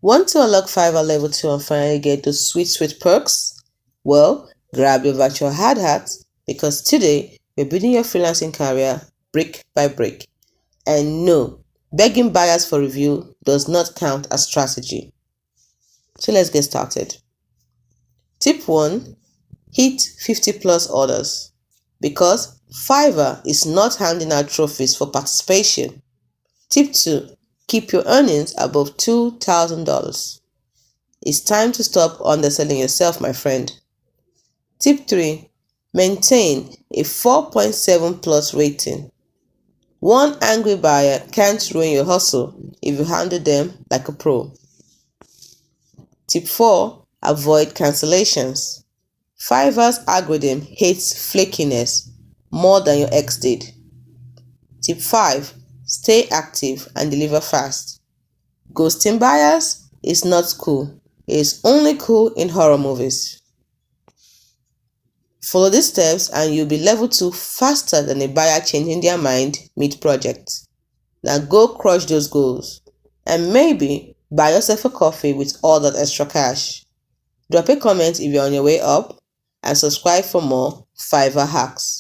Want to unlock Fiverr Level 2 and finally get those sweet perks? Well, grab your virtual hard hat because today we're building your freelancing career brick by brick. And no, begging buyers for review does not count as strategy. So let's get started. Tip 1. Hit 50 plus orders. Because Fiverr is not handing out trophies for participation. Tip 2. Keep your earnings above $2,000. It's time to stop underselling yourself, my friend. Tip 3. Maintain a 4.7 plus rating. One angry buyer can't ruin your hustle if you handle them like a pro. Tip 4. Avoid cancellations. Fiverr's algorithm hates flakiness more than your ex did. Tip 5. Stay active and deliver fast. Ghosting buyers is not cool. It is only cool in horror movies. Follow these steps and you'll be level 2 faster than a buyer changing their mind mid-project. Now go crush those goals and maybe buy yourself a coffee with all that extra cash. Drop a comment if you're on your way up and subscribe for more Fiverr hacks.